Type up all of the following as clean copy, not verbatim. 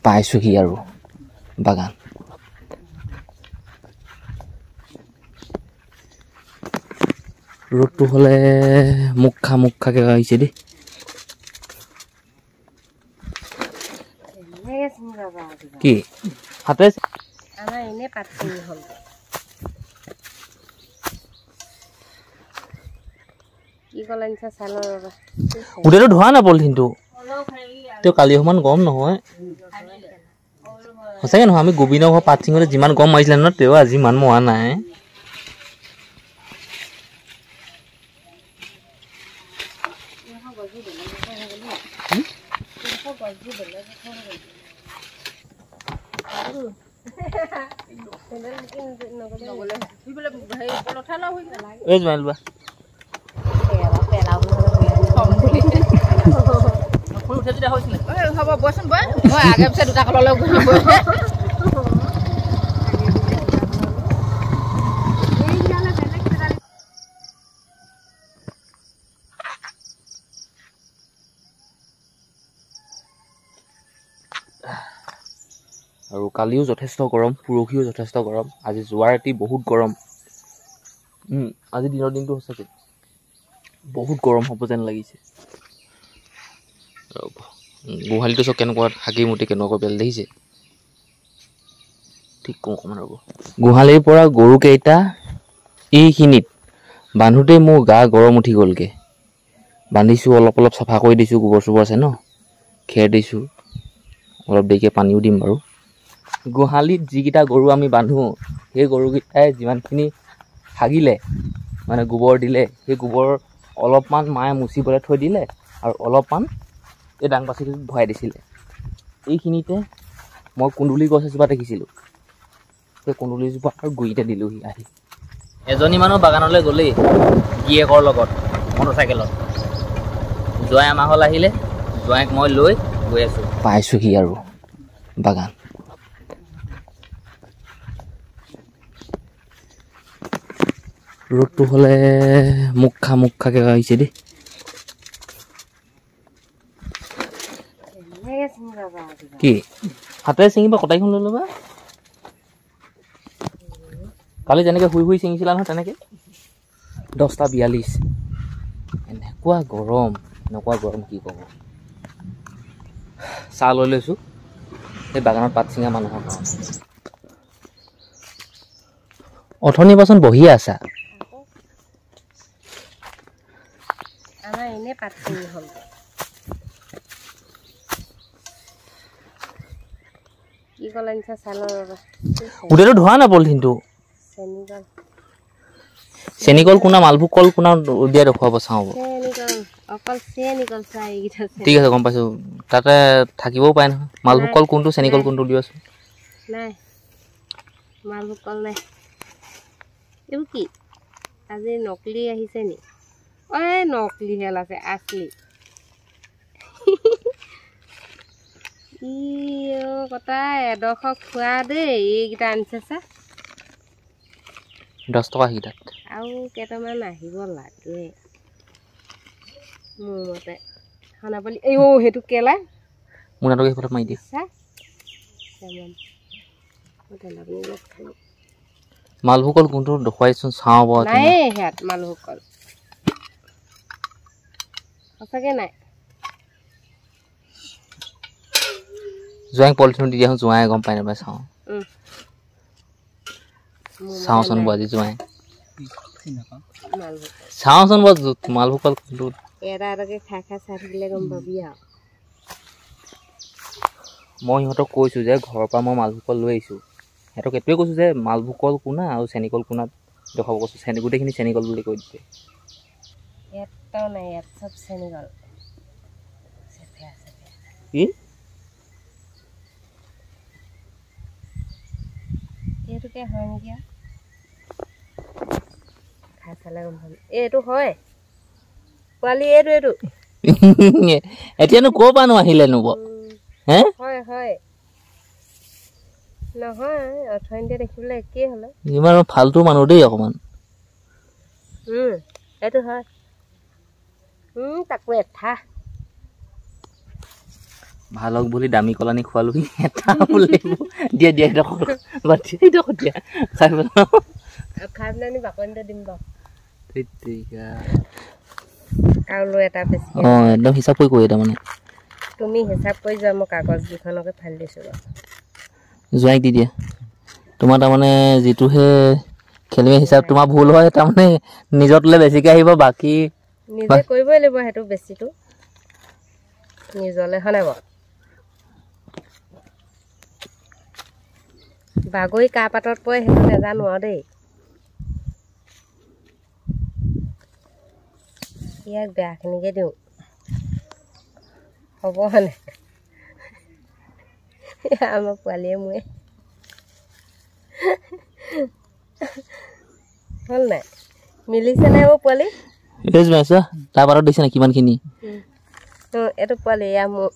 পাইছোহি আৰু বাগান ৰ'দটো হ'লে মুখ খাকে আহিছে দেই কি হাতে আমাৰ এনে পাতি হ'ল কি কল আনিছা চালো ৰবা উদেটো ধোৱা না পলিথিনটো তেও কালি সমান গৰম নহয় সঁচাকে নহয় আমি গোবিনৰ ঘৰ পাত চিঙতে যিমান গৰম মাৰিছিলে ন তেও আজি ইমান মৰা নাই এই জমাই লোৱা হ'ব বচোন বয় মই আগে পিছে দুটা কললৈ আৰু কালিও যথেষ্ট গৰম পৰহিও যথেষ্ট গৰম আজি যোৱা ৰাতি বহুত গৰম আজি দিনৰ দিনটো সঁচাকৈ বহুত গৰম হ'ব যেন লাগিছে গোহালিটো চব কেনেকুৱা হাগি মুটি কেনেকুৱা বেল দেখিছে ঠিক কওঁ অকণমান ৰ'ব গোহালিৰ পৰা গৰুকেইটা এইখিনিত বান্ধোতেই মোৰ গা গৰম উঠি গ'লগৈ বান্ধিছোঁ অলপ চাফা কৰি দিছোঁ গোবৰ চোবৰ আছে ন খেৰ দিছোঁ অলপ দেৰিকৈ পানীও দিম বাৰু গোহালিত যিকেইটা গৰু আমি বান্ধো সেই গৰুকেইটাই যিমানখিনি হাগিলে মানে গোবৰ দিলে সেই গোবৰ অলপমান মায়ে মুচিবলৈ থৈ দিলে আৰু অলপমান এই ডাং পাচিটোত ভৰাই দিছিলে এইখিনিতে মই কুন্দুলি গছ এজোপা দেখিছিলোঁ সেই কুন্দুলিজোপা আৰু গুৰিতে দিলোঁহি আহি এজনী মানুহ বাগানলৈ গ'লেই গিয়েকৰ লগত মটৰচাইকেলত জোৱাই আমাৰ ঘৰলৈ আহিলে জোৱাইক মই লৈ গৈ আছোঁ পাইছোহি আৰু বাগান ৰ'দটো হ'লে মুখ খাকে আহিছে দেই কি হাতেৰে ছিঙিবা কটাৰীখন লৈ ল'বা কালি যেনেকৈ শুই ছিঙিছিলা নহয় তেনেকৈ 10:42 এনেকুৱা গৰম কি ক'ব চাহ লৈ লৈছোঁ সেই বাগানত পাত ছিঙা মানুহৰ কাৰণে অথনিৰ পাচোন বহিয়ে আছা আমাৰ এনে পাতি হ'ল কি কল আনিছা চালো ৰবা উদেটো ধোৱা না পলিথিনটো চেনিকল কোনা মালভোগ কল কোনা উলিয়াই দেখুৱাব চাওঁ অকল চেনিকল চাই ঠিক আছে গম পাইছোঁ তাতে থাকিবও পাৰে নহয় মালভোগ কল কোনটো চেনিকল কোনটো উলিয়াইছোঁ নাই মালভোগ কল নাই এইবোৰ কি আজি নকলি আহিছে নি নকলি হেল আছে আছলি কটা এডোখৰ খোৱা দেই এইকেইটা আনিছে চা 10 টকা সেইকেইটাত আৰু কেইটামান আহিব লাগে মোৰ মতে খানাপালি সেইটো কেলা মোৰ নাটক সেইফালে মাৰি দিয়া মালভোগ কল কোনটো দেখুৱাইচোন চাওঁ বাৰু নাই হেয়াত মালভোগ কল সঁচাকৈ নাই জোৱাইক পলিথিন দি দিয়াচোন জোৱাই গম পাই নাপায় চাওঁচোন বাৰু আজি জোৱাই চাওঁচোন বাৰু মালভোগ কল কোনটো এটাকে খাই চাই থাকিলে গম পাবি আৰু মই সিহঁতক কৈছোঁ যে ঘৰৰ পৰা মই মালভোগ কল লৈ আহিছোঁ সিহঁতক এইটোৱে কৈছোঁ যে মালভোগ কল কোনা আৰু চেনিকল কোনাত দেখুৱাব কৈছোঁ গোটেইখিনি চেনিকল বুলি কৈ দিছে এটাও নাই ইয়াত চব চেনিকল কি এইটোকে হয় নেকি খাই চালে গম পাবি এইটো হয় পোৱালি এইটো এতিয়ানো ক'ৰ পৰানো আহিলেনো হে হয় নহয় অথনিতে দেখিবলৈ একেই হ'লে ইমান ফাল্টু মানুহ দেই অকণমান এইটো হয় তাকো এঠা ভালক বুলি দামী কলানি খোৱালোহি এটা লাগিব দিয়া দিয়া এটা বাটি এটা দিয়া খাই পেলাও খাই পেলাই বাকলিটা দিম বাৰু ঠিকা আৰু এটা বেছি একদম হিচাপ কৰি কৈ তাৰমানে তুমি হিচাপ কৰি যোৱা মই কাগজ দুখনকে ফালি দিছোঁ বাৰু জোৱাইক দি দিয়া তোমাৰ তাৰমানে যিটোহে খেলিমে হিচাপ তোমাৰ ভুল হয় তাৰমানে নিজতলৈ বেছিকৈ আহিব বাকী নিজে কৰিবই লাগিব সেইটো বেছিটো নিজলৈ হয় নাই বাৰু বাগৰি কা পাতত পৰে সেইটো নাজানো আৰু দেই ইয়াক বেয়াখিনিকে দিওঁ হ'ব মানে আমাৰ পোৱালীয়ে মোৰে হ'ল নাই মিলিছে নাই মোৰ পোৱালি তাৰ পাতত দিছে নাই কিমানখিনি এইটো পোৱালি এয়া মোৰ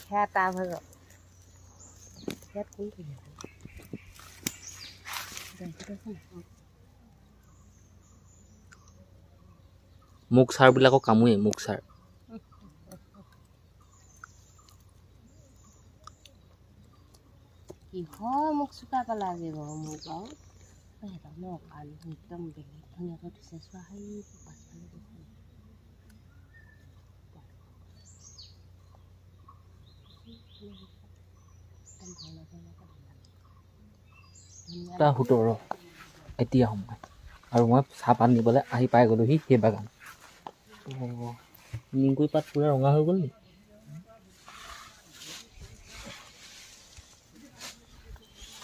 সেয়া তাৰ ভাগৰ ইয়াত কোনটো মোক ছাৰবিলাকক কামোয়ে মোক ছাৰ কিহৰ মোক চোকা পেলা আজি বাৰু মোক বাৰু মই কালি একদম বেলেগ ধুনীয়াকৈ দিছে চোৱা তা 17 এতিয়া সময় আৰু মই চাহপাত নিবলৈ আহি পাই গ'লোহি সেই বাগান নিংকুৰি পাত পুৰা ৰঙা হৈ গ'ল নি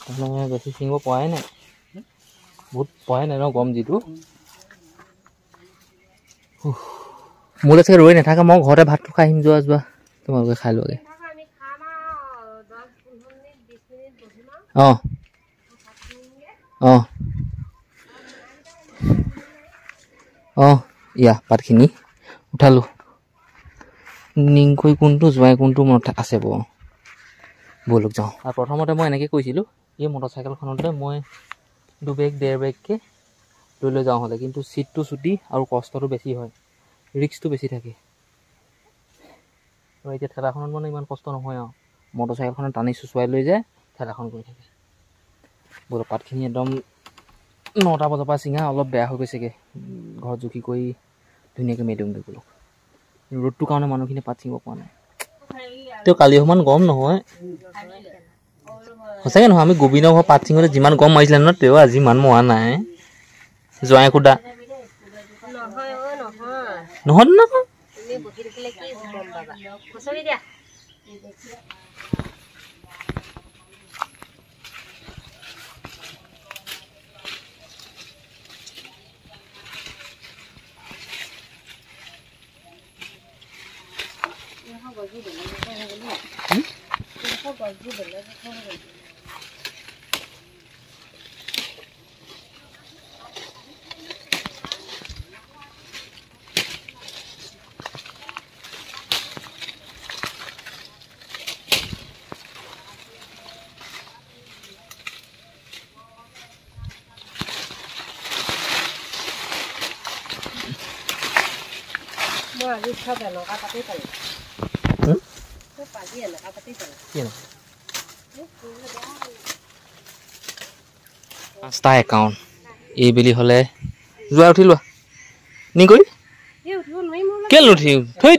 তাৰমানে বেছি ছিঙিব পৰাই নাই বহুত পৰাই নাই ন গম যিটো মোলৈ চাগে ৰৈ নাথাকে মই ঘৰতে ভাতটো খাই আহিম যোৱা তোমালোকে খাই লোৱাগে ইয়া পাতখিনি উঠালোঁ নিংকৈ কোনটো জোৱাই কোনটো মনত আছে ব'লক যাওঁ আৰু প্ৰথমতে মই এনেকৈ কৈছিলোঁ এই মটৰচাইকেলখনতে মই 2 বেগ 1.5 বেগকৈ লৈ যাওঁ হ'লে কিন্তু ছিটটো চুটি আৰু কষ্টটো বেছি হয় ৰিক্সটো বেছি থাকে আৰু এতিয়া ঠেলাখনত মানে ইমান কষ্ট নহয় আৰু মটৰচাইকেলখনত টানি চুচুৱাই লৈ যায় ঠেলাখন গৈ থাকে ব'লক পাতখিনি একদম 9টা বজাৰ পৰা চিঙা অলপ বেয়া হৈ গৈছেগৈ ঘৰত জুখি কৰি ধুনীয়াকৈ মেলিমগৈ বোলো ৰ'দটোৰ কাৰণে মানুহখিনি পাত ছিঙিব পৰা নাই তেওঁ কালি সমান গৰম নহয় সঁচাকৈ নহয় আমি গোবিন্দৰ ঘৰ পাত ছিঙোতে যিমান গৰম মাৰিছিলে ন তেওঁ আজি ইমান মৰা নাই জোৱাই খুদা নহয় নহয় মই আজি চব এনেকুৱা পাতি পালোঁ পাতি এনেকুৱা পাতি পালোঁ 5টা একাউণ্ট এইবেলি হ'লে যোৱা উঠি লোৱা নি কৰি কেলৈ নুঠি থৈ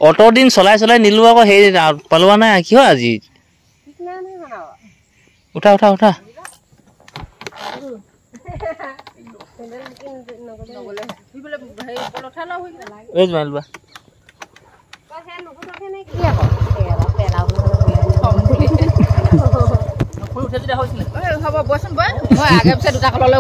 অটো দিন চলাই নিলো আকৌ সেই পালোৱা নাই কি হয় আজি উঠা উঠা উঠা এই জোৱাই লোৱা হ'ব বচোন বই মই আগে পিছে দুটা কললৈ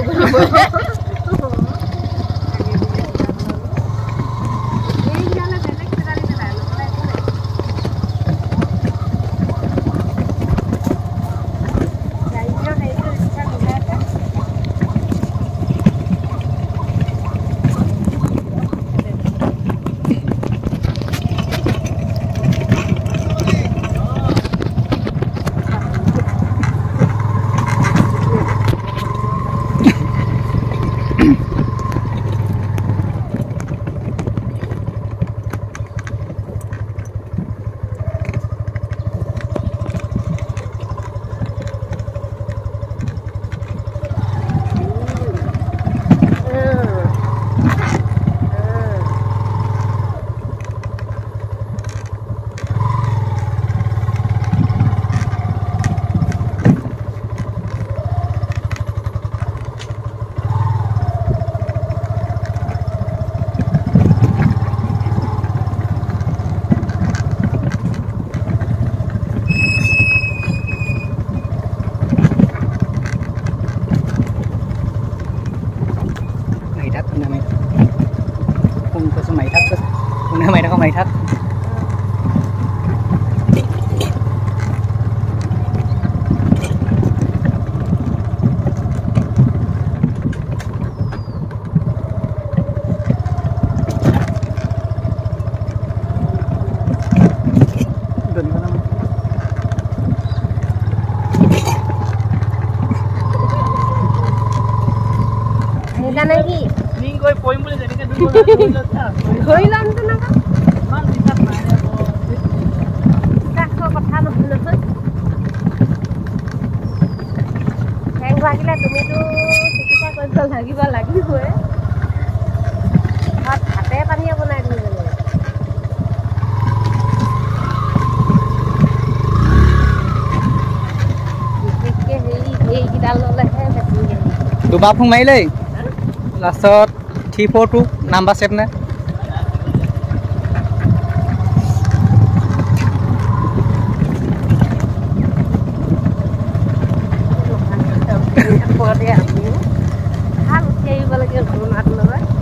ধৰি ল'ম তেনেকুৱা কথা নহয় নহয় ঠেং ভাগিলে তুমিতো চিকিৎসা কৰিব লাগিবই ভাতে পানীয়ে বনাই দিব লাগিব বিশেষকৈ সেইকেইডাল ল'লেহে বেছি দুবাৰ ফোন মাৰিলেই লাষ্টত 342 নাম্বাৰ ছেভ নাই ভাল উঠি আহিব লাগে ঘূৰণাটো লগত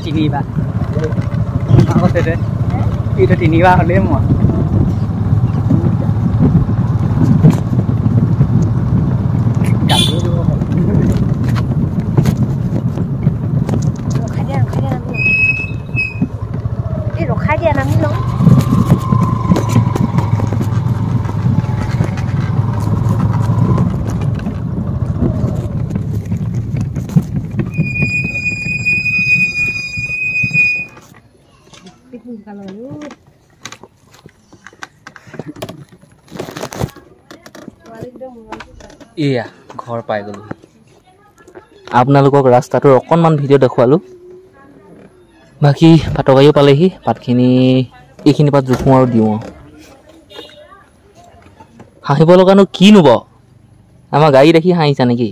তিনিবাৰ আগতে এইটো তিনিবাৰ হ'লেই মই ৰখাই দিয়া নামি লওঁ এয়া ঘৰ পাই গ'লো আপোনালোকক ৰাস্তাটোৰ অকণমান ভিডিঅ' দেখুৱালোঁ বাকী পাতকাইও পালেহি পাতখিনি এইখিনি পাত জোখোঁ আৰু দিওঁ হাঁহিব লগানো কিনো বাৰু আমাৰ গাড়ী দেখি হাঁহিছা নেকি